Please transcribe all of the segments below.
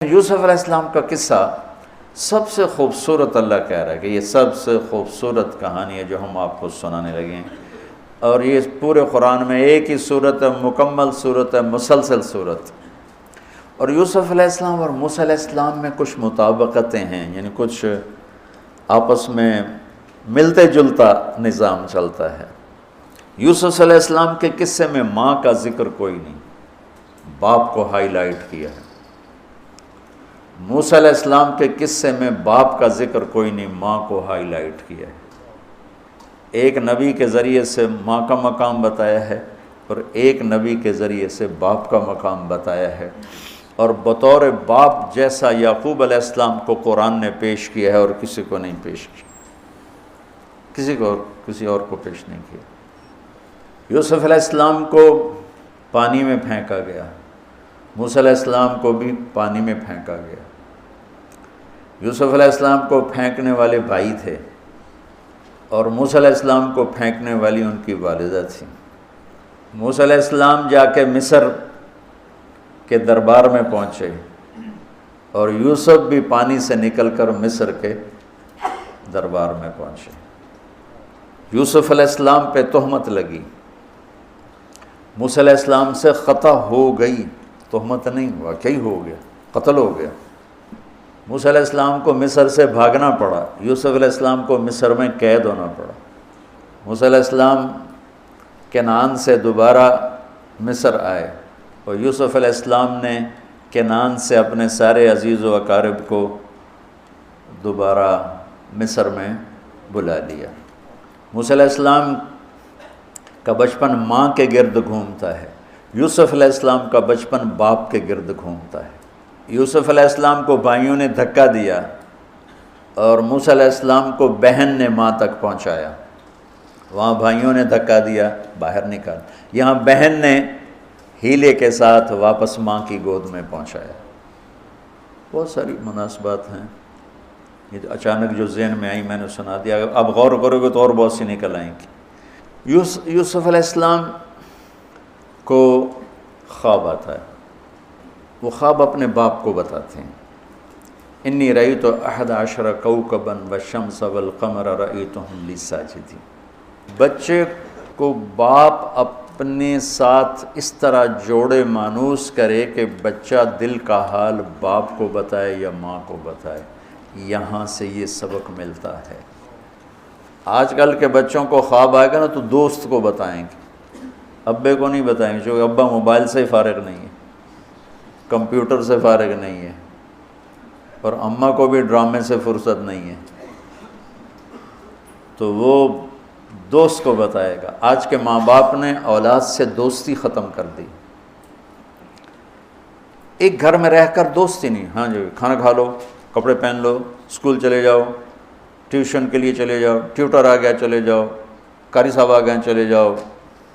یوسف علیہ السلام کا قصہ سب سے خوبصورت اللہ کہہ رہا ہے کہ یہ سب سے خوبصورت کہانی ہے جو ہم آپ کو سنانے لگے ہیں، اور یہ پورے قرآن میں ایک ہی صورت ہے، مکمل صورت ہے، مسلسل صورت۔ اور یوسف علیہ السلام اور موسیٰ علیہ السلام میں کچھ مطابقتیں ہیں، یعنی کچھ آپس میں ملتے جلتا نظام چلتا ہے۔ یوسف علیہ السلام کے قصے میں ماں کا ذکر کوئی نہیں، باپ کو ہائی لائٹ کیا ہے۔ موسیٰ علیہ السلام کے قصے میں باپ کا ذکر کوئی نہیں، ماں کو ہائی لائٹ کیا ہے۔ ایک نبی کے ذریعے سے ماں کا مقام بتایا ہے اور ایک نبی کے ذریعے سے باپ کا مقام بتایا ہے، اور بطور باپ جیسا یعقوب علیہ السلام کو قرآن نے پیش کیا ہے اور کسی کو نہیں پیش کیا، کسی اور کو پیش نہیں کیا۔ یوسف علیہ السلام کو پانی میں پھینکا گیا، موسیٰ علیہ السلام کو بھی پانی میں پھینکا گیا۔ یوسف علیہ السلام کو پھینکنے والے بھائی تھے اور موسیٰ علیہ السلام کو پھینکنے والی ان کی والدہ تھی۔ موسیٰ علیہ السلام جا کے مصر کے دربار میں پہنچے اور یوسف بھی پانی سے نکل کر مصر کے دربار میں پہنچے۔ یوسف علیہ السلام پہ تہمت لگی، موسیٰ علیہ السلام سے خطا ہو گئی، تہمت نہیں، واقعی ہو گیا، قتل ہو گیا۔ موسیٰ علیہ السلام کو مصر سے بھاگنا پڑا، یوسف علیہ السلام کو مصر میں قید ہونا پڑا۔ موسیٰ علیہ السلام کنعان سے دوبارہ مصر آئے اور یوسف علیہ السلام نے کنعان سے اپنے سارے عزیز و اقارب کو دوبارہ مصر میں بلا لیا۔ موسیٰ علیہ السلام کا بچپن ماں کے گرد گھومتا ہے، یوسف علیہ السلام کا بچپن باپ کے گرد گھومتا ہے۔ یوسف علیہ السلام کو بھائیوں نے دھکا دیا اور موسیٰ علیہ السلام کو بہن نے ماں تک پہنچایا۔ وہاں بھائیوں نے دھکا دیا، باہر نکال، یہاں بہن نے ہیلے کے ساتھ واپس ماں کی گود میں پہنچایا۔ بہت ساری مناسبات ہیں، یہ اچانک جو ذہن میں آئی میں نے سنا دیا، اب غور کرو گے تو اور بہت سی نکل آئیں گی۔ یوسف علیہ السلام کو خواب آتا ہے، وہ خواب اپنے باپ کو بتاتے ہیں۔ انی رأیت 11 کوكبا والشمس والقمر رأیتهم لی ساجدین۔ بچے کو باپ اپنے ساتھ اس طرح جوڑے مانوس کرے کہ بچہ دل کا حال باپ کو بتائے یا ماں کو بتائے، یہاں سے یہ سبق ملتا ہے۔ آج کل کے بچوں کو خواب آئے گا نا تو دوست کو بتائیں گے، ابے کو نہیں بتائیں گے، جو ابا موبائل سے فارغ نہیں ہے، کمپیوٹر سے فارغ نہیں ہے، اور اماں کو بھی ڈرامے سے فرصت نہیں ہے، تو وہ دوست کو بتائے گا۔ آج کے ماں باپ نے اولاد سے دوستی ختم کر دی، ایک گھر میں رہ کر دوستی نہیں، ہاں جی کھانا کھا لو، کپڑے پہن لو، اسکول چلے جاؤ، ٹیوشن کے لیے چلے جاؤ، ٹیوٹر آ گیا چلے جاؤ، قاری صاحب آ گئے چلے جاؤ،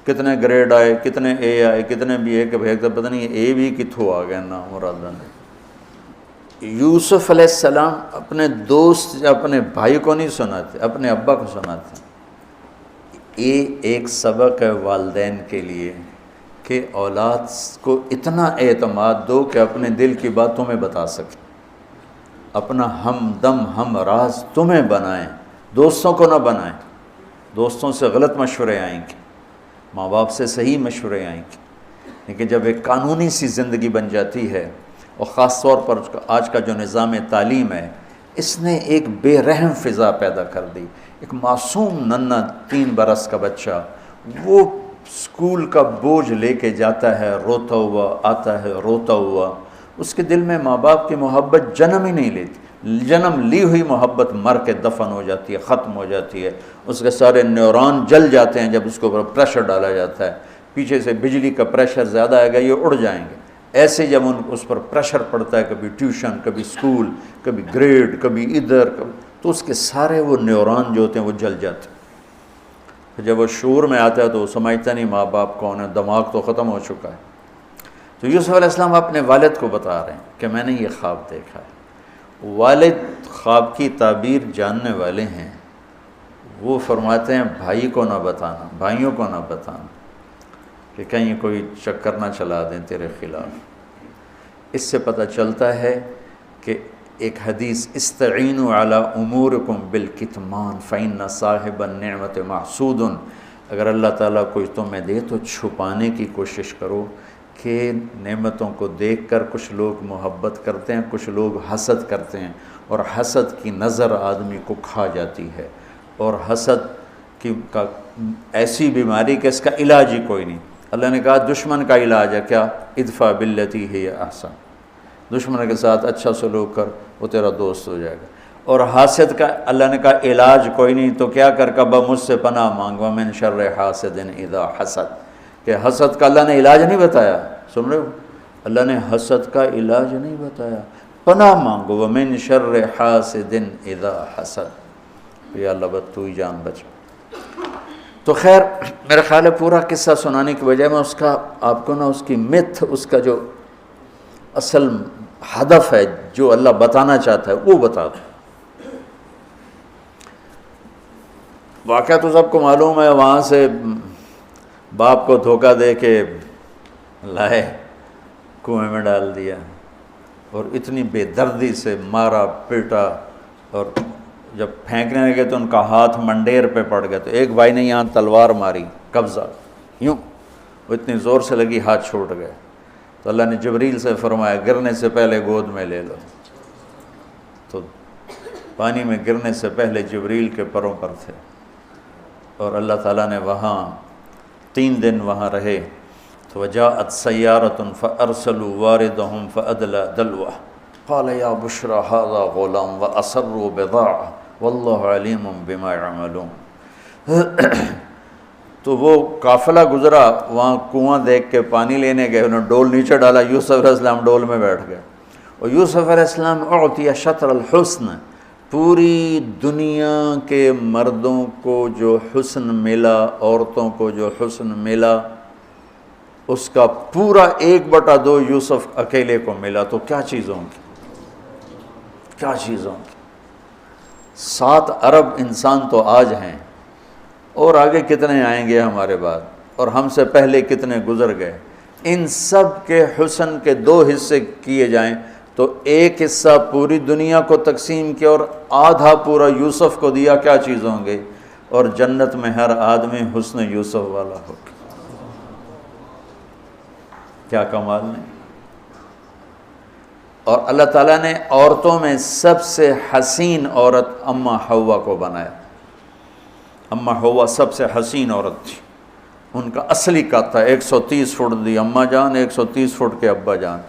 کتنے گریڈ آئے، کتنے اے آئے، کتنے بی اے کے بھیج تو پتہ نہیں اے بھی کتھوں آ گئے نا مرادہ نے۔ یوسف علیہ السلام اپنے دوست اپنے بھائی کو نہیں سناتے، اپنے ابا کو سناتے۔ یہ ایک سبق ہے والدین کے لیے کہ اولاد کو اتنا اعتماد دو کہ اپنے دل کی بات تمہیں بتا سکے، اپنا ہمدم ہم راز تمہیں بنائیں، دوستوں کو نہ بنائیں۔ دوستوں سے غلط مشورے آئیں گے، ماں باپ سے صحیح مشورے آئیں گے، لیکن جب ایک قانونی سی زندگی بن جاتی ہے، اور خاص طور پر آج کا جو نظام تعلیم ہے، اس نے ایک بے رحم فضا پیدا کر دی۔ ایک معصوم ننھا 3 برس کا بچہ وہ اسکول کا بوجھ لے کے جاتا ہے، روتا ہوا آتا ہے، روتا ہوا، اس کے دل میں ماں باپ کی محبت جنم ہی نہیں لیتی، جنم لی ہوئی محبت مر کے دفن ہو جاتی ہے، ختم ہو جاتی ہے، اس کے سارے نیورون جل جاتے ہیں جب اس کے اوپر پریشر ڈالا جاتا ہے، پیچھے سے بجلی کا پریشر زیادہ آئے گا یہ اڑ جائیں گے۔ ایسے جب اس پر پریشر پڑتا ہے، کبھی ٹیوشن، کبھی اسکول، کبھی گریڈ، کبھی ادھر، تو اس کے سارے وہ نیورون جو ہوتے ہیں وہ جل جاتے ہیں۔ جب وہ شعور میں آتا ہے تو وہ سمجھتا نہیں ماں باپ کون ہے، دماغ تو ختم ہو چکا ہے۔ تو یوسف علیہ السلام اپنے والد کو بتا رہے ہیں کہ میں نے یہ خواب دیکھا ہے۔ والد خواب کی تعبیر جاننے والے ہیں، وہ فرماتے ہیں بھائی کو نہ بتانا، بھائیوں کو نہ بتانا، کہ کہیں کوئی چکر نہ چلا دیں تیرے خلاف۔ اس سے پتہ چلتا ہے کہ ایک حدیث استعینوا علی امورکم بالکتمان فإن صاحب النعمت محسود، اگر اللہ تعالیٰ کوئی تمہیں دے تو چھپانے کی کوشش کرو، کہ نعمتوں کو دیکھ کر کچھ لوگ محبت کرتے ہیں، کچھ لوگ حسد کرتے ہیں، اور حسد کی نظر آدمی کو کھا جاتی ہے، اور حسد کا ایسی بیماری کہ اس کا علاج ہی کوئی نہیں۔ اللہ نے کہا دشمن کا علاج ہے کیا؟ ادفع باللتی ہی احسن، دشمن کے ساتھ اچھا سلوک کر، وہ تیرا دوست ہو جائے گا۔ اور حاسد کا اللہ نے کہا علاج کوئی نہیں، تو کیا کر کبا مجھ سے پناہ مانگ، ومن شر حاسد اذا حسد، کہ حسد کا اللہ نے علاج نہیں بتایا، سن رہے ہو؟ اللہ نے حسد کا علاج نہیں بتایا، پناہ مانگو، ومن شر حاسد اذا حسد، یا اللہ بس تو ہی جان بچ۔ تو خیر میرا خیال ہے پورا قصہ سنانے کی بجائے میں اس کا آپ کو اس کی متھ، اس کا جو اصل ہدف ہے جو اللہ بتانا چاہتا ہے وہ بتا دوں۔ واقعہ تو سب کو معلوم ہے، وہاں سے باپ کو دھوکہ دے کے لائے، کنویں میں ڈال دیا، اور اتنی بے دردی سے مارا پیٹا، اور جب پھینکنے لگے تو ان کا ہاتھ منڈیر پہ پڑ گیا، تو ایک بھائی نے یہاں تلوار ماری، قبضہ یوں، وہ اتنی زور سے لگی ہاتھ چھوٹ گئے، تو اللہ نے جبریل سے فرمایا گرنے سے پہلے گود میں لے لو، تو پانی میں گرنے سے پہلے جبریل کے پروں پر تھے، اور اللہ تعالیٰ نے وہاں 3 دن وہاں رہے، تو وجاءت سیارة فأرسلوا واردهم فأدلى دلوه قال یا بشرى هذا غلام وأسروا بضاعة واللہ علیم بما يعملون۔ تو وہ قافلہ گزرا، وہاں کنواں دیکھ کے پانی لینے گئے، انہوں نے ڈول نیچے ڈالا، یوسف علیہ السلام ڈول میں بیٹھ گئے، اور یوسف علیہ السلام اعطی شطر الحسن، پوری دنیا کے مردوں کو جو حسن ملا، عورتوں کو جو حسن ملا، اس کا پورا 1/2 یوسف اکیلے کو ملا، تو کیا چیزوں کی، کیا چیزوں کی۔ 7 ارب انسان تو آج ہیں، اور آگے کتنے آئیں گے ہمارے بعد، اور ہم سے پہلے کتنے گزر گئے۔ ان سب کے حسن کے 2 حصے کیے جائیں تو 1 حصہ پوری دنیا کو تقسیم کیا اور آدھا پورا یوسف کو دیا، کیا چیز ہوں گے؟ اور جنت میں ہر آدمی حسن یوسف والا ہو، کیا کمال نہیں۔ اور اللہ تعالیٰ نے عورتوں میں سب سے حسین عورت اماں حوا کو بنایا۔ اماں حوا سب سے حسین عورت تھی، ان کا اصلی قد تھا 130 فٹ دی اماں جان، 130 فٹ کے ابا جان،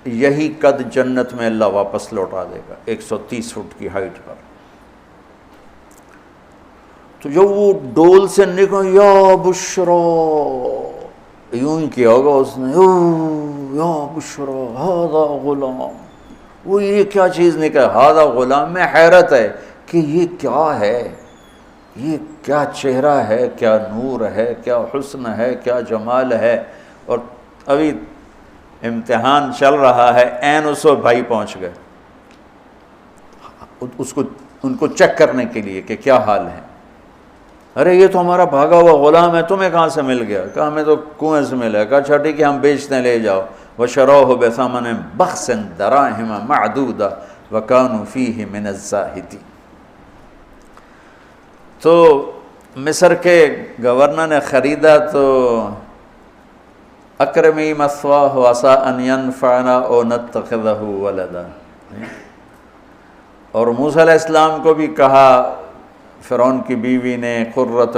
یہی قد جنت میں اللہ واپس لوٹا دے گا، 130 فٹ کی ہائٹ پر۔ تو جو وہ ڈول سے نکل یا بشرا، یوں ہی کیا ہوگا اس نے، یا بشرا ہذا غلام، وہ یہ کیا چیز نکل، ہذا غلام، میں حیرت ہے کہ یہ کیا ہے، یہ کیا چہرہ ہے، کیا نور ہے، کیا حسن ہے، کیا جمال ہے۔ اور ابھی امتحان چل رہا ہے، عین اس وقت بھائی پہنچ گئے ان کو چیک کرنے کے لیے کہ کیا حال ہے۔ ارے یہ تو ہمارا بھاگا ہوا غلام ہے، تمہیں کہاں سے مل گیا؟ کہا ہمیں تو کنویں سے ملا ہے۔ کہا اچھا ٹھیک ہے، ہم بیچتے ہیں، لے جاؤ۔ وَشَرَوْهُ بِثَمَنٍ بَخْسٍ دَرَاهِمَ مَعْدُودَةٍ وَكَانُوا فِيهِ مِنَ الزَّاهِدِينَ۔ تو مصر کے گورنر نے خریدا تو اکرمی مثواہ وعسیٰ ان ینفعنا او نتخذہ ولدا، اور موسیٰ علیہ السلام کو بھی کہا فرعون کی بیوی نے، قرۃ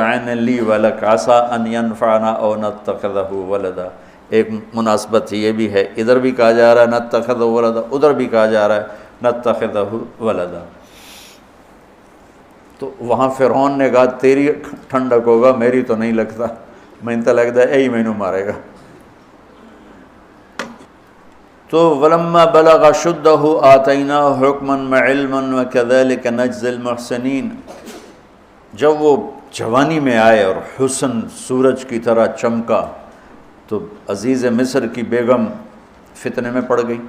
عین لی ولک عسیٰ ان ینفعنا او نتخذہ ولدا۔ ایک مناسبت یہ بھی ہے، ادھر بھی کہا جا رہا ہے نتخذہ ولدا، ادھر بھی کہا جا رہا ہے نتخذہ ولدا۔ تو وہاں فرعون نے کہا تیری ٹھنڈک ہوگا، میری تو نہیں لگتا، میں تو لگتا ہے یہی مینوں مارے گا۔ تو وَلَمَّا بَلَغَ شُدَّهُ آتَيْنَاهُ حُكْمًا وَعِلْمًا وَكَذَلِكَ نَجْزِي الْمُحْسِنِينَ۔ جب وہ جوانی میں آئے اور حسن سورج کی طرح چمکا تو عزیز مصر کی بیگم فتنے میں پڑ گئی۔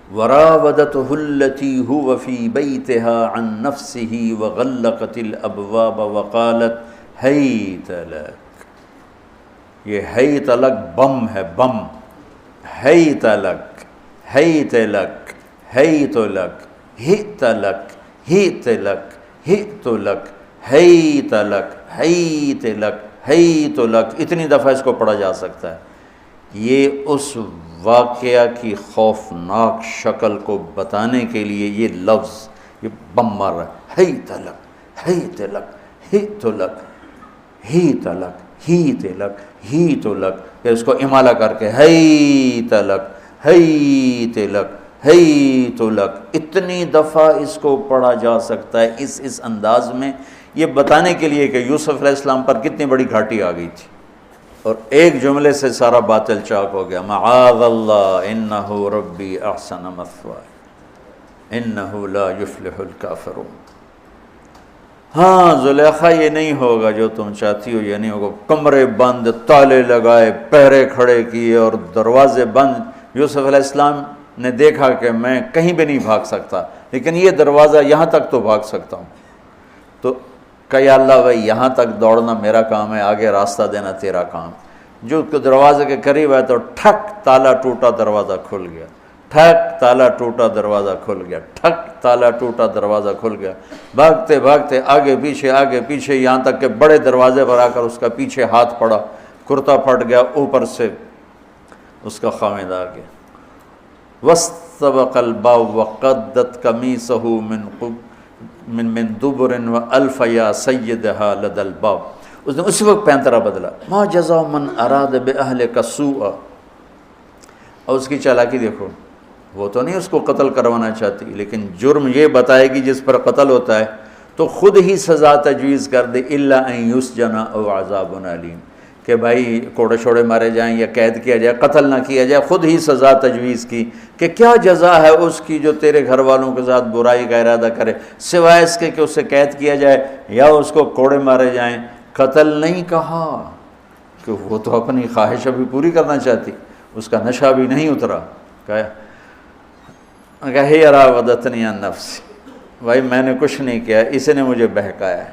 وراودته التي هو في بيتها عن نفسه وغلقت الابواب وقالت هيت لك، یہ ہیت لک بم ہے، بم، حیت لک حیت لک حیت لک ہیت لک ہیت لک ہیت لک حیت لک حیت لک حیت لک، اتنی دفعہ اس کو پڑھا جا سکتا ہے۔ یہ اس واقعہ کی خوفناک شکل کو بتانے کے لیے یہ لفظ، یہ بم مار رہا ہے، حیت لک حیت لک ہیت لک ہیت لک ہیت لک ہیت لک، پھر اس کو امالہ کر کے حیت لک حیت لک حیت لک، اتنی دفعہ اس کو پڑھا جا سکتا ہے اس انداز میں، یہ بتانے کے لیے کہ یوسف علیہ السلام پر کتنی بڑی گھاٹی آ گئی تھی، اور ایک جملے سے سارا باطل چاک ہو گیا، معاذ اللہ انہ ربی احسن مثوایا انہ لا یفلح الکافرون۔ ہاں زلیخا یہ نہیں ہوگا جو تم چاہتی ہو، یہ نہیں ہوگا، کمرے بند، تالے لگائے، پہرے کھڑے کیے اور دروازے بند۔ یوسف علیہ السلام نے دیکھا کہ میں کہیں بھی نہیں بھاگ سکتا، لیکن یہ دروازہ یہاں تک تو بھاگ سکتا ہوں، تو کہ یا اللہ بھائی یہاں تک دوڑنا میرا کام ہے، آگے راستہ دینا تیرا کام۔ جو دروازے کے قریب ہے تو ٹھک تالا ٹوٹا، دروازہ کھل گیا، ٹھک تالا ٹوٹا، دروازہ کھل گیا، ٹھک تالا ٹوٹا، دروازہ کھل گیا، بھاگتے بھاگتے آگے پیچھے، یہاں تک کہ بڑے دروازے پر آ کر اس کا پیچھے ہاتھ پڑا، کرتا پھٹ گیا، اوپر سے اس کا خامد آ گیا۔ وَاسْتَبَقَ الْبَابُ وَقَدَّتْ قَمِيصَهُ من دبر وَأَلْفَ يَا سَيِّدَهَا لَدَى الْبَابِ، اس نے اسی وقت پینترا بدلا، مَا جَزَاءُ مَنْ أَرَادَ بِأَهْلِكَ سُوءًا، اور اس کی چالاکی دیکھو، وہ تو نہیں اس کو قتل کروانا چاہتی، لیکن جرم یہ بتائے گی جس پر قتل ہوتا ہے تو خود ہی سزا تجویز کر دے، إِلَّا أَن يُسْجَنَ أَوْ عَذَابٌ أَلِيمٌ، کہ بھائی کوڑے شوڑے مارے جائیں یا قید کیا جائے، قتل نہ کیا جائے، خود ہی سزا تجویز کی کہ کیا جزا ہے اس کی جو تیرے گھر والوں کے ساتھ برائی کا ارادہ کرے، سوائے اس کے کہ اسے قید کیا جائے یا اس کو کوڑے مارے جائیں۔ قتل نہیں کہا کہ وہ تو اپنی خواہش ابھی پوری کرنا چاہتی، اس کا نشہ بھی نہیں اترا، کہا ہی راودتنی عن نفسی، بھائی میں نے کچھ نہیں کیا، اس نے مجھے بہکایا ہے۔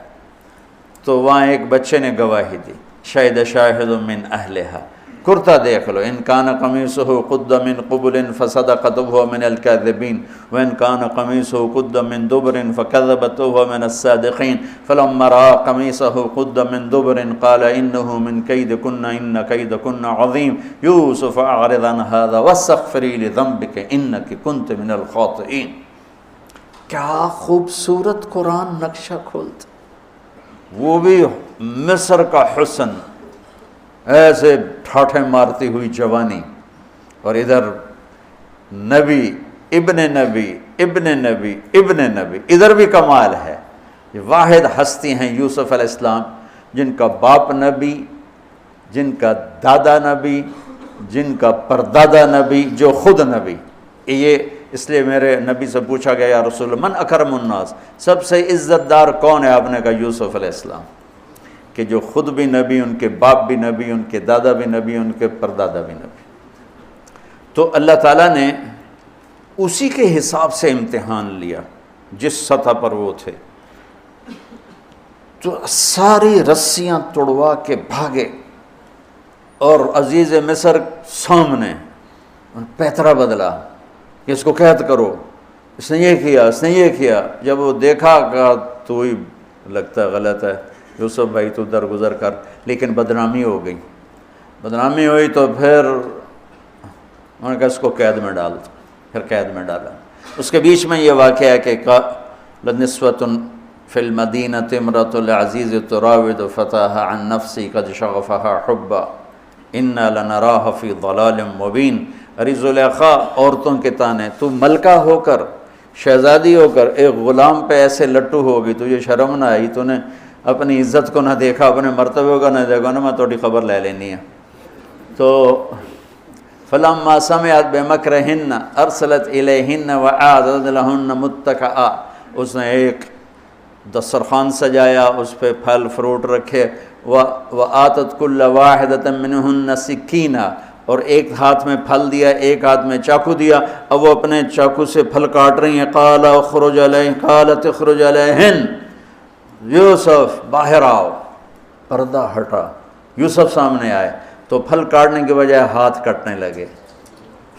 تو وہاں ایک بچے نے گواہی دی، شاہد شاہد من اہلہا، کرتا دیکھ لو، ان کان قمیصہ قد من قبل فصدقت وهو من الكاذبین وان کان قمیصہ قد من دبر فکذبت وهو من الصادقین فلما رأى قمیصہ قد من دبر قال انه من کیدکن ان کیدکن عظیم یوسف اعرض عن هذا واستغفری لذنبک انک کنت من الخاطئین۔ کیا خوبصورت قرآن نقشہ کھولتا، وہ بھی مصر کا حسن، ایسے ٹھاٹھے مارتی ہوئی جوانی، اور ادھر نبی ابن نبی ابن نبی ابن نبی، ادھر بھی کمال ہے۔ یہ واحد ہستی ہیں یوسف علیہ السلام، جن کا باپ نبی، جن کا دادا نبی، جن کا پردادا نبی، جو خود نبی۔ یہ اس لیے میرے نبی سے پوچھا گیا یا رسول اللہ من اکرم الناس، سب سے عزت دار کون ہے؟ آپ نے کہا یوسف علیہ السلام، کہ جو خود بھی نبی، ان کے باپ بھی نبی، ان کے دادا بھی نبی، ان کے پردادا بھی نبی۔ تو اللہ تعالیٰ نے اسی کے حساب سے امتحان لیا جس سطح پر وہ تھے، تو ساری رسیاں توڑوا کے بھاگے، اور عزیز مصر سامنے پیترا بدلا کہ اس کو قید کرو، اس نے یہ کیا، اس نے یہ کیا۔ جب وہ دیکھا کہ تو ہی لگتا ہے غلط ہے، یوسف بھائی تو درگزر کر، لیکن بدنامی ہو گئی، بدنامی ہوئی تو پھر انہوں نے کہا اس کو قید میں ڈال دو، پھر قید میں ڈالا۔ اس کے بیچ میں یہ واقعہ ہے کہ لنسوۃ فی المدینۃ امرأۃ العزیز تراود فتاها عن نفسی قد شغفها حبا انا لنراها فی ضلال مبین۔ ارے زلیخا عورتوں کے تانے، تو ملکہ ہو کر، شہزادی ہو کر ایک غلام پہ ایسے لٹو ہوگی، تجھے شرم نہ آئی؟ تو نے اپنی عزت کو نہ دیکھا، اپنے مرتبے کو نہ دیکھا، میں تھوڑی خبر لے لینی ہے۔ تو فلما سمعت بمکرہن ارسلت الیہن واعدت لہن متکئا، اس نے ایک دسترخوان سجایا، اس پہ پھل فروٹ رکھے، وآتت کل واحدۃ منہن سکینہ، اور ایک ہاتھ میں پھل دیا، ایک ہاتھ میں چاقو دیا، اب وہ اپنے چاقو سے پھل کاٹ رہی ہیں۔ قال اخرج علیہن، قالت اخرج علیہن، یوسف باہر آؤ۔ پردہ ہٹا، یوسف سامنے آئے تو پھل کاٹنے کے بجائے ہاتھ کٹنے لگے۔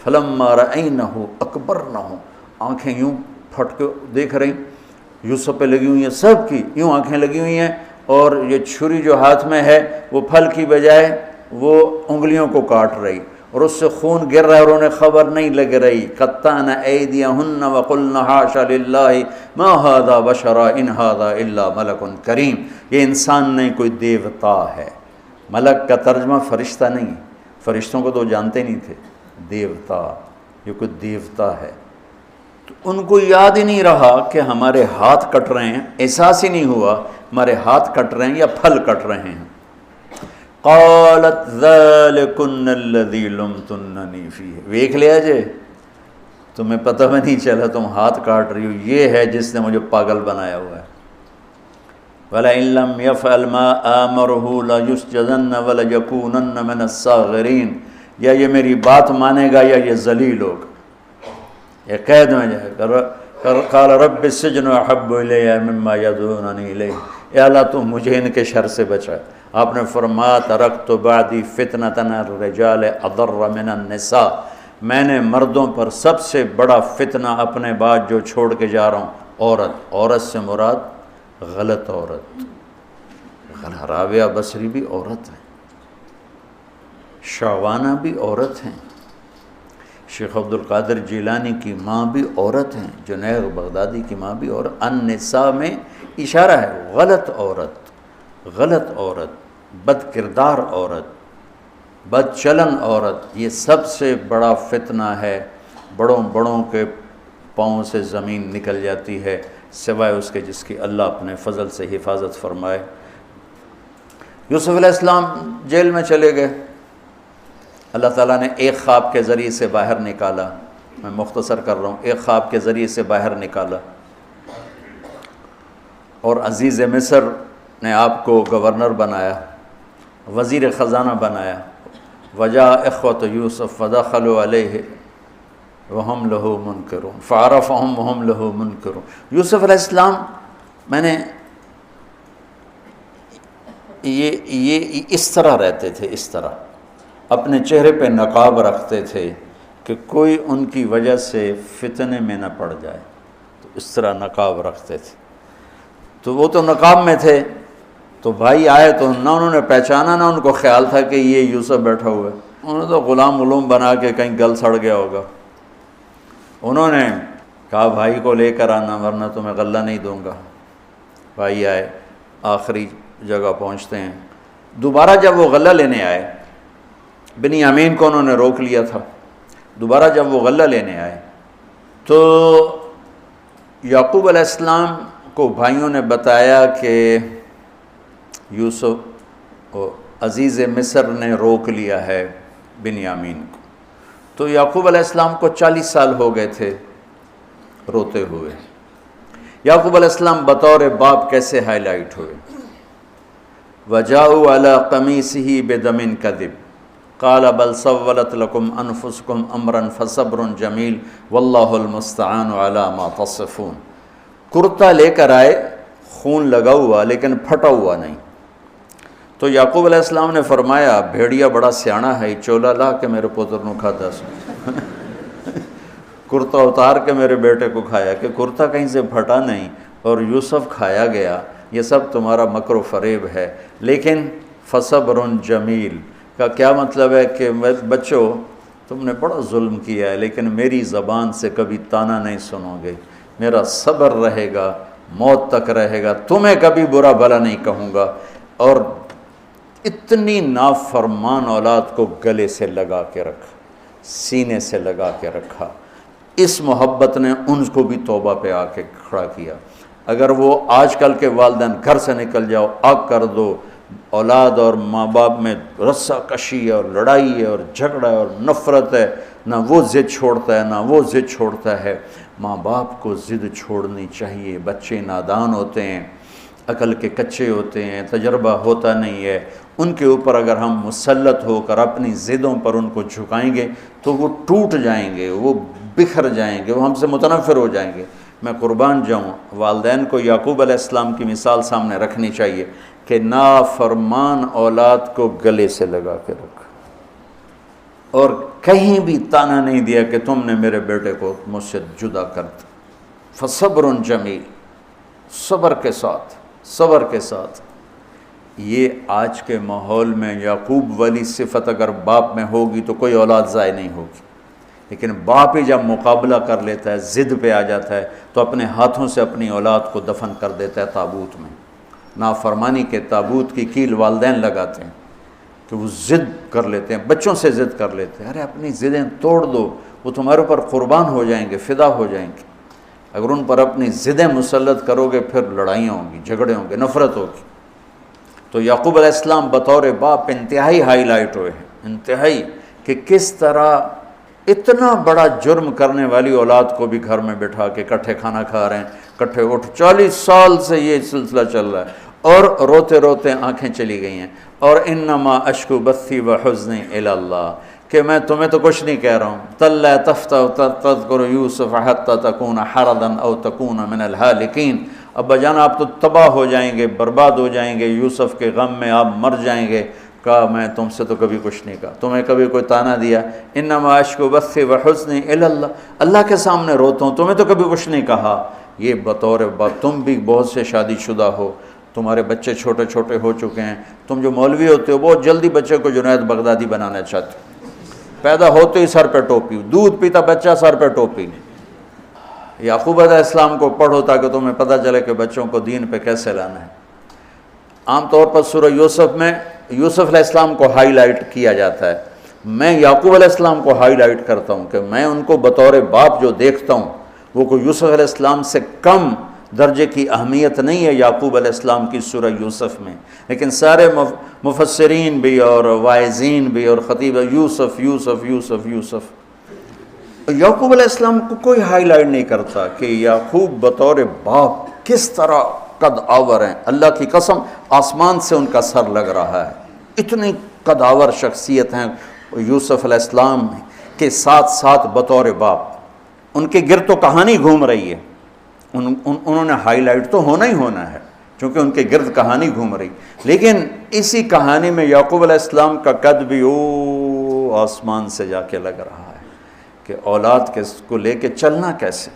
فلما رأینہ اکبرنہ، آنکھیں یوں پھٹ کے دیکھ رہی یوسف پہ لگی ہوئی ہیں، سب کی یوں آنکھیں لگی ہوئی ہیں، اور یہ چھری جو ہاتھ میں ہے وہ پھل کی بجائے وہ انگلیوں کو کاٹ رہی، اور اس سے خون گر رہا ہے اور انہیں خبر نہیں لگ رہی۔ قطعن ایدیہن وقلن حاشا للہ ما ھذا بشرا ان ھذا الا ملک کریم، یہ انسان نہیں، کوئی دیوتا ہے۔ ملک کا ترجمہ فرشتہ نہیں، فرشتوں کو تو جانتے نہیں تھے، دیوتا، یہ کوئی دیوتا ہے۔ تو ان کو یاد ہی نہیں رہا کہ ہمارے ہاتھ کٹ رہے ہیں، احساس ہی نہیں ہوا ہمارے ہاتھ کٹ رہے ہیں یا پھل کٹ رہے ہیں۔ قالت ذالکن الذی لمتننی فیہ، ویکھ لیا جے، تمہیں پتہ بھی نہیں چلا تم ہاتھ کاٹ رہی ہو، یہ ہے جس نے مجھے پاگل بنایا ہوا ہے۔ وَلَئِن لَّمْ يَفْعَلْ مَا آمَرُهُ لَيُسْجَنَنَّ وَلَيَكُونَنَّ مِنَ الصَّاغِرِينَ، یا یہ میری بات مانے گا یا یہ ذلیل ہوگا، یہ قید میں جائے گا۔ قال رب السجن احب الی مما یدعوننی الیہ، اے اللہ تو مجھے ان کے شر سے بچا۔ آپ نے فرمایا ترکت بعدی فتنۃ الرجال اضر من النساء، میں نے مردوں پر سب سے بڑا فتنہ اپنے بعد جو چھوڑ کے جا رہا ہوں عورت۔ عورت سے مراد غلط عورت، رابعہ بصری بھی عورت ہیں، شعوانہ بھی عورت ہیں، شیخ عبد القادر جیلانی کی ماں بھی عورت ہیں، جنید بغدادی کی ماں بھی عورت۔ النساء میں اشارہ ہے غلط عورت، غلط عورت، بد کردار عورت، بد چلن عورت، یہ سب سے بڑا فتنہ ہے۔ بڑوں بڑوں کے پاؤں سے زمین نکل جاتی ہے سوائے اس کے جس کی اللہ اپنے فضل سے حفاظت فرمائے۔ یوسف علیہ السلام جیل میں چلے گئے، اللہ تعالیٰ نے ایک خواب کے ذریعے سے باہر نکالا، میں مختصر کر رہا ہوں، ایک خواب کے ذریعے سے باہر نکالا، اور عزیز مصر نے آپ کو گورنر بنایا، وزیر خزانہ بنایا۔ وجاء اخوۃ یوسف فدخلوا علیہ وہم لہ منکرون فعرفہم وہم لہ منکرون۔ یوسف علیہ السلام، میں نے یہ اس طرح رہتے تھے، اس طرح اپنے چہرے پہ نقاب رکھتے تھے کہ کوئی ان کی وجہ سے فتنے میں نہ پڑ جائے، تو اس طرح نقاب رکھتے تھے۔ تو وہ تو نقاب میں تھے، تو بھائی آئے تو نہ انہوں نے پہچانا، نہ ان کو خیال تھا کہ یہ یوسف بیٹھا ہوا ہے، انہوں نے تو غلام علوم بنا کے کہیں گل سڑ گیا ہوگا۔ انہوں نے کہا بھائی کو لے کر آنا ورنہ تمہیں غلہ نہیں دوں گا۔ بھائی آئے، آخری جگہ پہنچتے ہیں۔ دوبارہ جب وہ غلہ لینے آئے، بنیامین کو انہوں نے روک لیا تھا، دوبارہ جب وہ غلہ لینے آئے تو یعقوب علیہ السلام کو بھائیوں نے بتایا کہ یوسف عزیز مصر نے روک لیا ہے بنیامین کو۔ تو یعقوب علیہ السلام کو 40 سال ہو گئے تھے روتے ہوئے۔ یعقوب علیہ السلام بطور باپ کیسے ہائی لائٹ ہوئے؟ وَجَاءُوا عَلَىٰ قَمِيصِهِ بِدَمٍ كَذِبٍ قَالَ بَلْ سَوَّلَتْ لَكُمْ أَنفُسُكُمْ أَمْرًا فَصَبْرٌ جَمِيلٌ وَاللَّهُ الْمُسْتَعَانُ عَلَىٰ مَا تَصِفُونَ۔ کرتا لے کر آئے، خون لگا ہوا لیکن پھٹا ہوا نہیں۔ تو یعقوب علیہ السلام نے فرمایا بھیڑیا بڑا سیانا ہے، چولا لا کے میرے پوتر نو کھاتا سو کرتا اتار کے میرے بیٹے کو کھایا، کہ کرتا کہیں سے پھٹا نہیں اور یوسف کھایا گیا، یہ سب تمہارا مکر و فریب ہے۔ لیکن فصبر جمیل کا کیا مطلب ہے کہ بچوں تم نے بڑا ظلم کیا ہے لیکن میری زبان سے کبھی تانا نہیں سنو گے، میرا صبر رہے گا، موت تک رہے گا، تمہیں کبھی برا بھلا نہیں کہوں گا۔ اور اتنی نافرمان اولاد کو گلے سے لگا کے رکھا، سینے سے لگا کے رکھا۔ اس محبت نے ان کو بھی توبہ پہ آ کے کھڑا کیا۔ اگر وہ آج کل کے والدین گھر سے نکل جاؤ، آگ کر دو، اولاد اور ماں باپ میں رسہ کشی ہے اور لڑائی ہے اور جھگڑا ہے اور نفرت ہے، نہ وہ ضد چھوڑتا ہے نہ وہ ضد چھوڑتا ہے۔ ماں باپ کو ضد چھوڑنی چاہیے، بچے نادان ہوتے ہیں، عقل کے کچے ہوتے ہیں، تجربہ ہوتا نہیں ہے، ان کے اوپر اگر ہم مسلط ہو کر اپنی ضدوں پر ان کو جھکائیں گے تو وہ ٹوٹ جائیں گے، وہ بکھر جائیں گے، وہ ہم سے متنفر ہو جائیں گے۔ میں قربان جاؤں، والدین کو یعقوب علیہ السلام کی مثال سامنے رکھنی چاہیے کہ نافرمان اولاد کو گلے سے لگا کے رکھا اور کہیں بھی تانا نہیں دیا کہ تم نے میرے بیٹے کو مجھ سے جدا کر دیا۔ فصبر جمیل، صبر کے ساتھ۔ یہ آج کے ماحول میں یعقوب والی صفت اگر باپ میں ہوگی تو کوئی اولاد ضائع نہیں ہوگی، لیکن باپ ہی جب مقابلہ کر لیتا ہے، ضد پہ آ جاتا ہے، تو اپنے ہاتھوں سے اپنی اولاد کو دفن کر دیتا ہے تابوت میں۔ نافرمانی کے تابوت کی کیل والدین لگاتے ہیں کہ وہ ضد کر لیتے ہیں، بچوں سے ضد کر لیتے ہیں۔ ارے اپنی ضدیں توڑ دو، وہ تمہارے اوپر قربان ہو جائیں گے، فدا ہو جائیں گے۔ اگر ان پر اپنی ضدیں مسلط کرو گے پھر لڑائیاں ہوں گی، جھگڑے ہوں گے، نفرت ہوگی۔ تو یعقوب علیہ السلام بطور باپ انتہائی ہائی لائٹ ہوئے ہیں، انتہائی، کہ کس طرح اتنا بڑا جرم کرنے والی اولاد کو بھی گھر میں بٹھا کے اکٹھے کھانا کھا رہے ہیں، اکٹھے اٹھ، 40 سال سے یہ سلسلہ چل رہا ہے، اور روتے روتے آنکھیں چلی گئی ہیں۔ اور انما اشکو بثی وحزنی الی اللہ، کہ میں تمہیں تو کچھ نہیں کہہ رہا ہوں، تاللہ تفتح تذکر یوسف حتی تکون حردا او تکون من الہالکین، ابا جان آپ تو تباہ ہو جائیں گے، برباد ہو جائیں گے، یوسف کے غم میں آپ مر جائیں گے۔ کہا میں تم سے تو کبھی کچھ نہیں کہا، تمہیں کبھی کوئی تانا دیا؟ انما اشکو بثی وحزنی الی اللہ، اللہ کے سامنے روتا ہوں، تمہیں تو کبھی کچھ نہیں کہا۔ یہ بطور باپ، تم بھی بہت سے شادی شدہ ہو، تمہارے بچے چھوٹے چھوٹے ہو چکے ہیں، تم جو مولوی ہوتے ہو بہت جلدی بچے کو جنید بغدادی بنانا چاہتے ہو، پیدا ہوتے ہی سر پہ ٹوپی، دودھ پیتا بچہ سر پہ ٹوپی۔ یعقوب علیہ السلام کو پڑھو تاکہ تمہیں پتہ چلے کہ بچوں کو دین پہ کیسے لانا ہے۔ عام طور پر سورہ یوسف میں یوسف علیہ السلام کو ہائی لائٹ کیا جاتا ہے، میں یعقوب علیہ السلام کو ہائی لائٹ کرتا ہوں کہ میں ان کو بطور باپ جو دیکھتا ہوں وہ کوئی یوسف علیہ السلام سے کم درجے کی اہمیت نہیں ہے یعقوب علیہ السلام کی سورہ یوسف میں، لیکن سارے مفسرین بھی اور واعظین بھی اور خطیب یوسف یوسف یوسف یوسف، یعقوب علیہ السلام کو کوئی ہائی لائٹ نہیں کرتا کہ یعقوب بطور باپ کس طرح قد آور ہیں۔ اللہ کی قسم آسمان سے ان کا سر لگ رہا ہے، اتنی قد آور شخصیت ہیں یوسف علیہ السلام کے ساتھ ساتھ بطور باپ۔ ان کے گرد تو کہانی گھوم رہی ہے، انہوں نے ہائی لائٹ تو ہونا ہی ہونا ہے چونکہ ان کے گرد کہانی گھوم رہی، لیکن اسی کہانی میں یعقوب علیہ السلام کا قد بھی آسمان سے جا کے لگ رہا ہے کہ اولاد کو لے کے چلنا کیسے،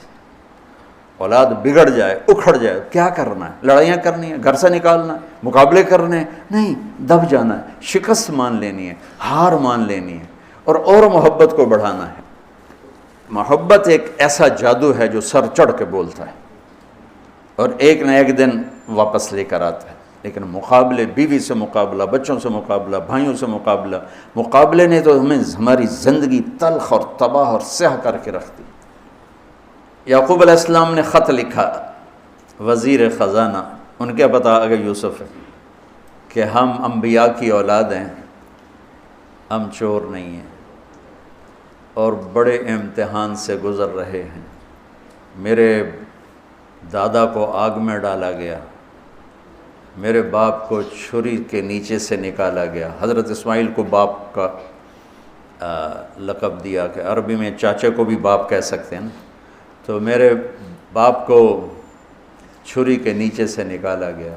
اولاد بگڑ جائے، اکھڑ جائے، کیا کرنا ہے؟ لڑائیاں کرنی ہے، گھر سے نکالنا ہے، مقابلے کرنے ہیں؟ نہیں، دب جانا ہے، شکست مان لینی ہے، ہار مان لینی ہے، اور محبت کو بڑھانا ہے۔ محبت ایک ایسا جادو ہے جو سر چڑھ کے بولتا ہے اور ایک نہ ایک دن واپس لے کر آتا ہے، لیکن مقابلے، بیوی سے مقابلہ، بچوں سے مقابلہ، بھائیوں سے مقابلہ، مقابلے نے تو ہمیں ہماری زندگی تلخ اور تباہ اور سیاہ کر کے رکھ دی۔ یعقوب علیہ السلام نے خط لکھا وزیر خزانہ، ان کے پتہ اگر یوسف ہے، کہ ہم انبیاء کی اولاد ہیں، ہم چور نہیں ہیں اور بڑے امتحان سے گزر رہے ہیں۔ میرے دادا کو آگ میں ڈالا گیا، میرے باپ کو چھری کے نیچے سے نکالا گیا۔ حضرت اسماعیل کو باپ کا لقب دیا کہ عربی میں چاچے کو بھی باپ کہہ سکتے ہیں نا، تو میرے باپ کو چھری کے نیچے سے نکالا گیا،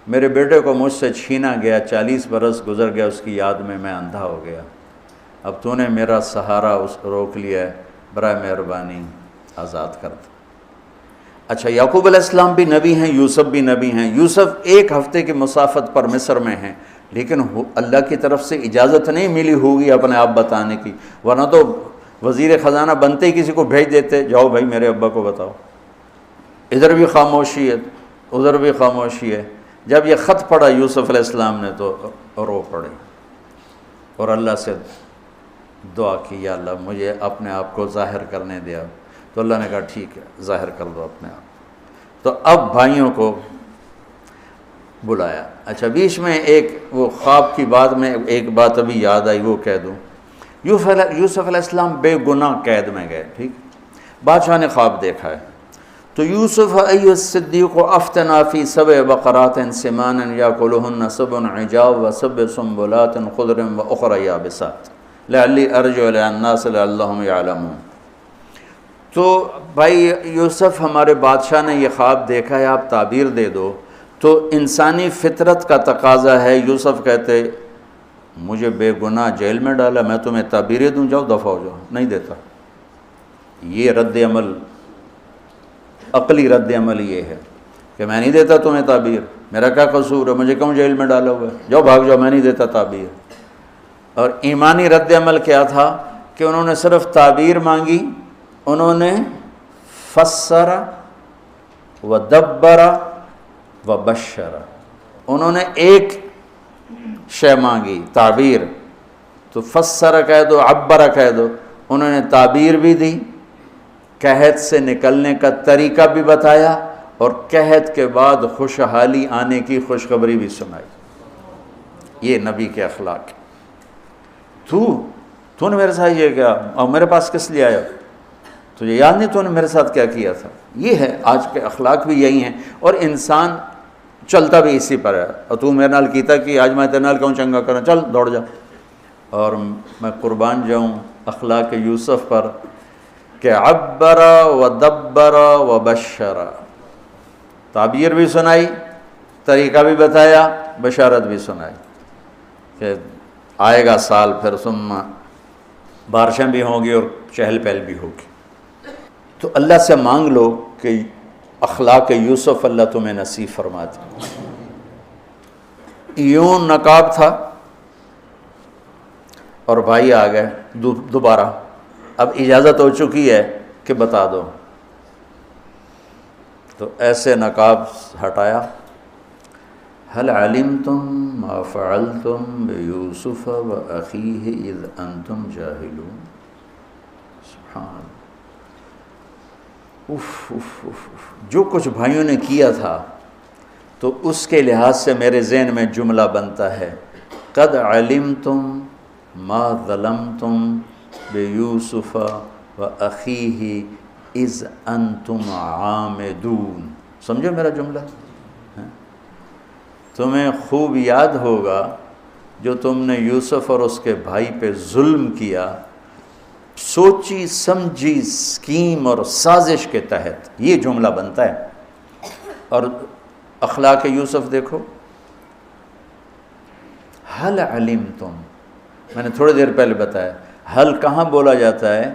میرے بیٹے کو مجھ سے چھینا گیا، 40 برس گزر گیا، اس کی یاد میں میں اندھا ہو گیا، اب تو نے میرا سہارا روک لیا ہے، برائے مہربانی آزاد کر دو۔ اچھا، یعقوب علیہ السلام بھی نبی ہیں، یوسف بھی نبی ہیں۔ یوسف ایک ہفتے کی مسافت پر مصر میں ہیں، لیکن اللہ کی طرف سے اجازت نہیں ملی ہوگی اپنے آپ بتانے کی، ورنہ تو وزیر خزانہ بنتے ہی کسی کو بھیج دیتے، جاؤ بھائی میرے ابا کو بتاؤ۔ ادھر بھی خاموشی ہے، ادھر بھی خاموشی ہے۔ جب یہ خط پڑھا یوسف علیہ السلام نے تو رو پڑے اور اللہ سے دعا کی، یا اللہ مجھے اپنے آپ کو ظاہر کرنے دیا۔ تو اللہ نے کہا ٹھیک ہے، ظاہر کر دو اپنے آپ۔ تو اب بھائیوں کو بلایا۔ اچھا، بیچ میں ایک وہ خواب کی بات میں ایک بات ابھی یاد آئی، وہ کہہ دوں۔ یوسف علیہ السلام بے گناہ قید میں گئے، ٹھیک، بادشاہ نے خواب دیکھا ہے، تو یوسف ایھا الصدیق افتنا فی 7 بقرات سمان یاکلہن 7 عجاف و7 سنبلات خضر واخری یابسات لعلی ارجع الی الناس لعلہم یعلمون۔ تو بھائی یوسف، ہمارے بادشاہ نے یہ خواب دیکھا ہے، آپ تعبیر دے دو۔ تو انسانی فطرت کا تقاضا ہے، یوسف کہتے مجھے بے گناہ جیل میں ڈالا، میں تمہیں تعبیریں دوں، جاؤ دفع ہو جاؤ، نہیں دیتا۔ یہ رد عمل، عقلی رد عمل یہ ہے کہ میں نہیں دیتا تمہیں تعبیر، میرا کیا قصور ہے، مجھے کیوں جیل میں ڈالا ہوا ہے، جاؤ بھاگ جاؤ، میں نہیں دیتا تعبیر۔ اور ایمانی رد عمل کیا تھا کہ انہوں نے صرف تعبیر مانگی، انہوں نے فسر و دبر و بشر، انہوں نے ایک شے مانگی تعبیر، تو فسر کہہ دو، عبر کہہ دو، انہوں نے تعبیر بھی دی، قحط سے نکلنے کا طریقہ بھی بتایا، اور قحط کے بعد خوشحالی آنے کی خوشخبری بھی سنائی۔ یہ نبی کے اخلاق۔ تو نے میرے ساتھ یہ کیا، اور میرے پاس کس لیے آیا، تجھے یاد نہیں تو نے میرے ساتھ کیا کیا تھا؟ یہ ہے آج کے اخلاق بھی یہی ہیں، اور انسان چلتا بھی اسی پر ہے۔ اور تو میرے نال کیتا کہ آج میں تیرے نال کیوں چنگا کرنا، چل دوڑ جا۔ اور میں قربان جاؤں اخلاق یوسف پر کہ عبر و دبر و بشر، تعبیر بھی سنائی، طریقہ بھی بتایا، بشارت بھی سنائی کہ آئے گا سال، پھر ثم بارشیں بھی ہوں گی اور چہل پہل بھی ہوگی۔ تو اللہ سے مانگ لو کہ اخلاق یوسف اللہ تمہیں نصیب فرما دے۔ یوں نقاب تھا اور بھائی آ گئے دوبارہ، اب اجازت ہو چکی ہے کہ بتا دو، تو ایسے نقاب ہٹایا، هل علمتم ما فعلتم بيوسف وأخيه إذ أنتم جاهلون۔ سبحان اللہ، جو کچھ بھائیوں نے کیا تھا تو اس کے لحاظ سے میرے ذہن میں جملہ بنتا ہے، قد علمتم ما ظلمتم بیوسف وأخیہ اذ انتم عامدون۔ سمجھو میرا جملہ؟ تمہیں خوب یاد ہوگا جو تم نے یوسف اور اس کے بھائی پہ ظلم کیا، سوچی سمجھی اسکیم اور سازش کے تحت، یہ جملہ بنتا ہے۔ اور اخلاق یوسف دیکھو، حل علمتم، میں نے تھوڑی دیر پہلے بتایا، حل کہاں بولا جاتا ہے؟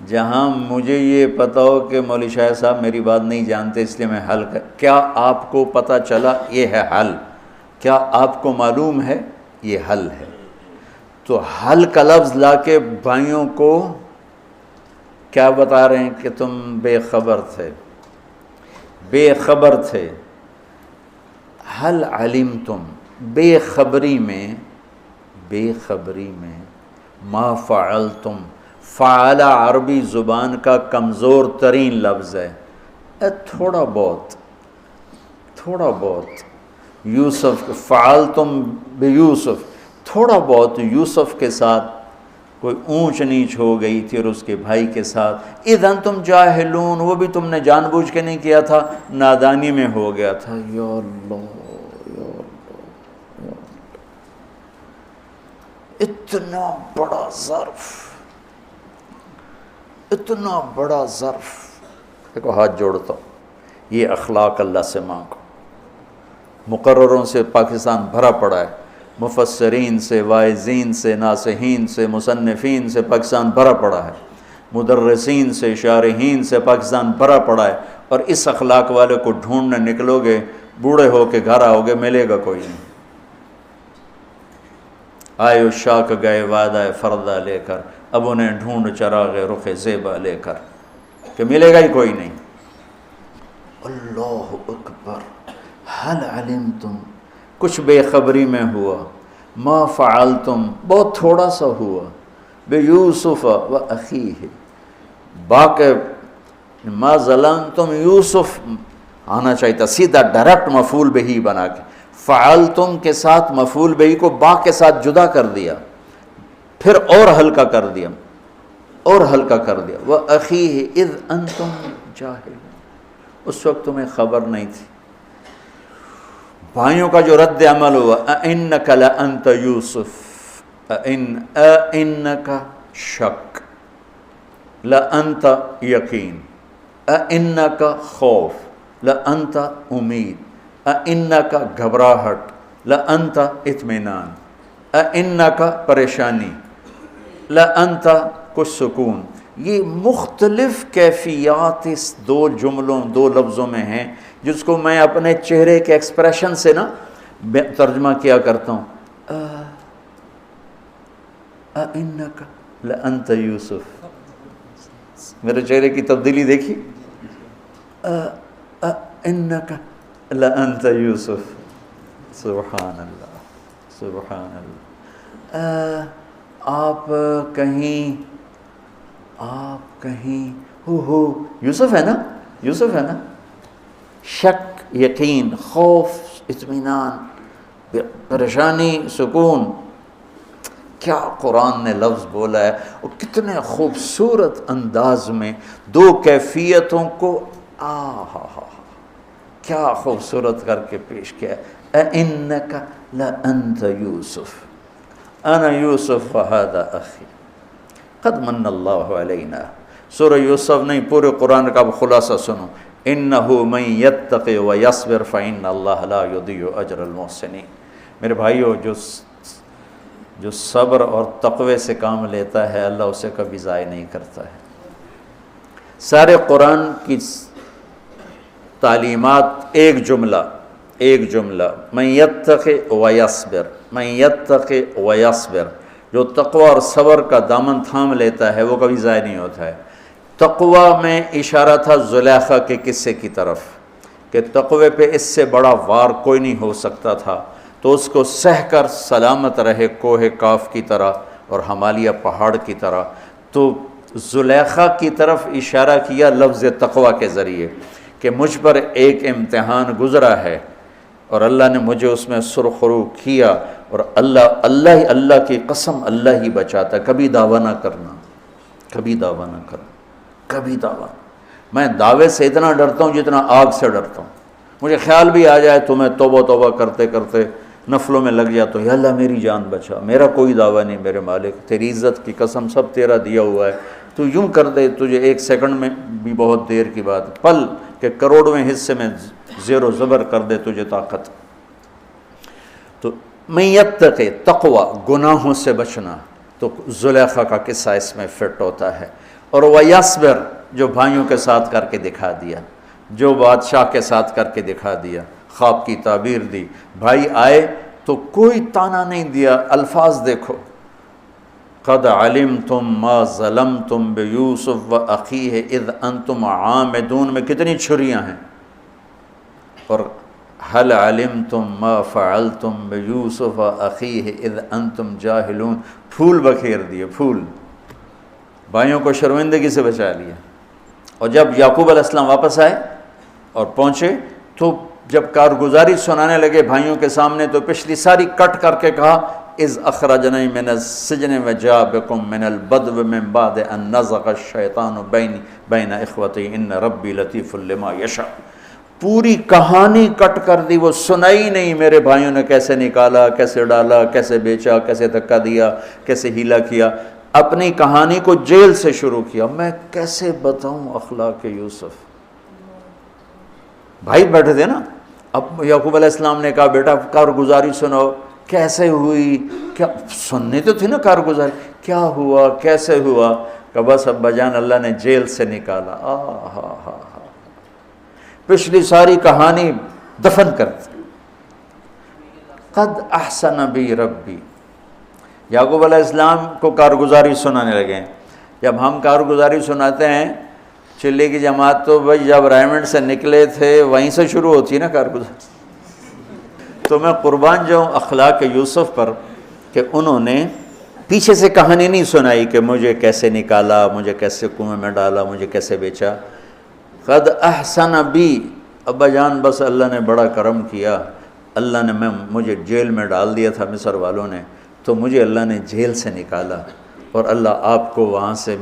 جہاں مجھے یہ پتہ ہو کہ مولوی شاہ صاحب میری بات نہیں جانتے اس لیے میں حل کیا آپ کو پتہ چلا؟ یہ ہے حل۔ کیا آپ کو معلوم ہے؟ یہ حل ہے۔ تو حل کا لفظ لا کے بھائیوں کو کیا بتا رہے ہیں کہ تم بے خبر تھے، بے خبر تھے۔ حل علمتم، بے خبری میں ما فعلتم، فعل عربی زبان کا کمزور ترین لفظ ہے، تھوڑا بہت یوسف، فعلتم بیوسف، تھوڑا بہت یوسف کے ساتھ کوئی اونچ نیچ ہو گئی تھی اور اس کے بھائی کے ساتھ، اذ انتم جاہلون، وہ بھی تم نے جان بوجھ کے نہیں کیا تھا، نادانی میں ہو گیا تھا۔ یا اللہ، یا اللہ، یا اللہ، اتنا بڑا ظرف، اتنا بڑا ظرف۔ دیکھو ہاتھ جوڑتا ہوں، یہ اخلاق اللہ سے مانگو۔ مقرروں سے پاکستان بھرا پڑا ہے، مفسرین سے، واعظین سے، ناصحین سے، مصنفین سے پاکستان بھرا پڑا ہے، مدرسین سے، شارحین سے پاکستان بھرا پڑا ہے، اور اس اخلاق والے کو ڈھونڈنے نکلو گے، بوڑھے ہو کے گھر آؤ گے، ملے گا کوئی نہیں۔ آئے اشاق گئے وعدہ فردہ لے کر، اب انہیں ڈھونڈ چراغ رخ زیبا لے کر، کہ ملے گا ہی کوئی نہیں۔ اللہ اکبر، حل علمتم، کچھ بے خبری میں ہوا، ما فعلتم، بہت تھوڑا سا ہوا، بیوسف و اخیہ، باقی ما ظلمتم، یوسف آنا چاہیے تھا سیدھا ڈائریکٹ مفعول بہی بنا کے، فعلتم کے ساتھ مفعول بہی کو با کے ساتھ جدا کر دیا، پھر اور ہلکا کر دیا، وَأَخِيهِ اِذْ أَنْتُمْ جَاهِلُونَ، اس وقت تمہیں خبر نہیں تھی۔ بھائیوں کا جو رد عمل ہوا، أَإِنَّكَ لَأَنْتَ يُوسُف، أَإِنَّكَ شک، لَأَنْتَ یقین، أَإِنَّكَ خوف، لَأَنْتَ امید، أَإِنَّكَ گھبراہٹ، لَأَنْتَ اطمینان۔ انکا پریشانی، لانت کچھ سکون، یہ مختلف کیفیات اس دو جملوں دو لفظوں میں ہیں، جس کو میں اپنے چہرے کے ایکسپریشن سے نا ترجمہ کیا کرتا ہوں. انکا لانت یوسف، میرے چہرے کی تبدیلی دیکھی، انکا لانت یوسف. سبحان اللہ سبحان اللہ. آپ کہیں ہو یوسف ہے نا، یوسف ہے نا، شک، یقین، خوف، اطمینان، پریشانی، سکون. کیا قرآن نے لفظ بولا ہے، اور کتنے خوبصورت انداز میں دو کیفیتوں کو کیا خوبصورت کر کے پیش کیا ہے. اِنَّكَ لَأَنْتَ يُوسُف اَنَا يُوسُف وَهَذَا أَخِي قَدْ مَنَّ اللَّهُ عَلَيْنَا. سورہ یوسف نہیں، پورے قرآن کا خلاصہ سنو. إِنَّهُ مَن يَتَّقِ وَيَصْبِرْ فَإِنَّ اللَّهَ لَا يُضِيعُ أَجْرَ الْمُحْسِنِينَ. میرے بھائیو، جو صبر اور تقوی سے کام لیتا ہے اللہ اسے کبھی ضائع نہیں کرتا ہے. سارے قرآن کی تعلیمات ایک جملہ من یتق ویصبر، من یتق ویصبر. جو تقوی اور صبر کا دامن تھام لیتا ہے وہ کبھی ضائع نہیں ہوتا ہے. تقوی میں اشارہ تھا زلیخا کے قصے کی طرف کہ تقوی پہ اس سے بڑا وار کوئی نہیں ہو سکتا تھا، تو اس کو سہ کر سلامت رہے کوہ کاف کی طرح اور ہمالیہ پہاڑ کی طرح. تو زلیخا کی طرف اشارہ کیا لفظ تقوی کے ذریعے کہ مجھ پر ایک امتحان گزرا ہے اور اللہ نے مجھے اس میں سرخرو کیا، اور اللہ کی قسم اللہ ہی بچاتا. کبھی دعویٰ نہ کرنا، کبھی دعویٰ نہ کرنا، کبھی دعویٰ. میں دعوے سے اتنا ڈرتا ہوں جتنا آگ سے ڈرتا ہوں. مجھے خیال بھی آ جائے تو میں توبہ کرتے کرتے نفلوں میں لگ جاتا ہوں، یا اللہ میری جان بچا، میرا کوئی دعویٰ نہیں میرے مالک، تیری عزت کی قسم سب تیرا دیا ہوا ہے، تو یوں کر دے. تجھے ایک سیکنڈ میں بھی بہت دیر کی بات، پل کہ کروڑویں حصے میں زیر و زبر کر دے تجھے طاقت. تو من یتق تقوی، گناہوں سے بچنا، تو زلیخا کا قصہ اس میں فٹ ہوتا ہے. اور ویصبر، جو بھائیوں کے ساتھ کر کے دکھا دیا، جو بادشاہ کے ساتھ کر کے دکھا دیا، خواب کی تعبیر دی. بھائی آئے تو کوئی تانا نہیں دیا، الفاظ دیکھو. قد علمتم ما ظلمتم بیوسف واخیہ اذ انتم عامدون میں کتنی چھریاں ہیں. اور هل علمتم ما فعلتم بیوسف واخیہ اذ انتم جاہلون، پھول بکھیر دیے، پھول. بھائیوں کو شرمندگی سے بچا لیا. اور جب یعقوب علیہ السلام واپس آئے اور پہنچے تو جب کارگزاری سنانے لگے بھائیوں کے سامنے تو پچھلی ساری کٹ کر کے کہا اذ اخرجنی من السجن وجاء بکم من البدو من بعد ان نزغ الشیطان بین اخوتی ان ربی لطیف لما یشاء. پوری کہانی کٹ کر دی، وہ سنائی نہیں میرے بھائیوں نے کیسے نکالا، کیسے ڈالا، کیسے بیچا، کیسے دھکا دیا، کیسے ہیلا کیا. اپنی کہانی کو جیل سے شروع کیا. میں کیسے بتاؤں اخلاق یوسف. بھائی بیٹھے تھے نا، اب یعقوب علیہ السلام نے کہا بیٹا کارگزاری سناؤ، کیسے ہوئی، کیا سننے تو تھی نا کارگزاری، کیا ہوا، کیسے ہوا. کہ بس ابا جان اللہ نے جیل سے نکالا. پچھلی ساری کہانی دفن کر دی. قد احسن بی ربی. یعقوب علیہ السلام کو کارگزاری سنانے لگے. جب ہم کارگزاری سناتے ہیں چلی کی جماعت تو بھائی جب رائمنڈ سے نکلے تھے وہیں سے شروع ہوتی ہے نا کارگزاری. تو میں قربان جاؤں اخلاق یوسف پر کہ انہوں نے پیچھے سے کہانی نہیں سنائی کہ مجھے کیسے نکالا، مجھے کیسے کنویں میں ڈالا، مجھے کیسے بیچا. قد احسن بی، ابا جان بس اللہ نے بڑا کرم کیا، اللہ نے مجھے جیل میں ڈال دیا تھا مصر والوں نے، تو مجھے اللہ نے جیل سے نکالا اور اللہ آپ کو وہاں سے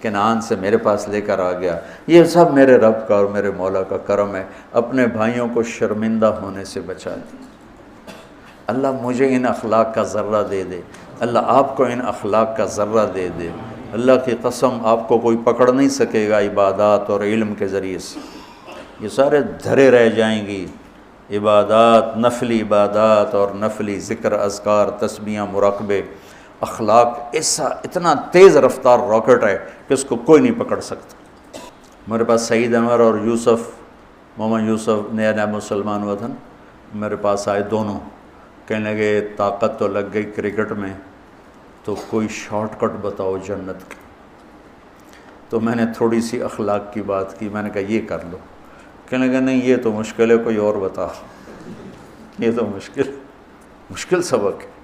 کنعان سے میرے پاس لے کر آ گیا. یہ سب میرے رب کا اور میرے مولا کا کرم ہے. اپنے بھائیوں کو شرمندہ ہونے سے بچا دی. اللہ مجھے ان اخلاق کا ذرہ دے دے، اللہ آپ کو ان اخلاق کا ذرہ دے دے. اللہ کی قسم آپ کو کوئی پکڑ نہیں سکے گا عبادات اور علم کے ذریعے سے. یہ سارے دھرے رہ جائیں گی عبادات، نفلی عبادات اور نفلی ذکر، اذکار، تسبیحاں، مراقبے، اخلاق ایسا اتنا تیز رفتار راکٹ ہے کہ اس کو کوئی نہیں پکڑ سکتا۔ میرے پاس سعید انور اور یوسف، محمد یوسف نیا نیا مسلمان ہوا تھا نا، میرے پاس آئے دونوں، کہنے لگے طاقت تو لگ گئی کرکٹ میں، تو کوئی شارٹ کٹ بتاؤ جنت کی۔ تو میں نے تھوڑی سی اخلاق کی بات کی، میں نے کہا یہ کر لو، کہنے لگا نہیں یہ تو مشکل ہے، کوئی اور بتا، یہ تو مشکل سبق ہے۔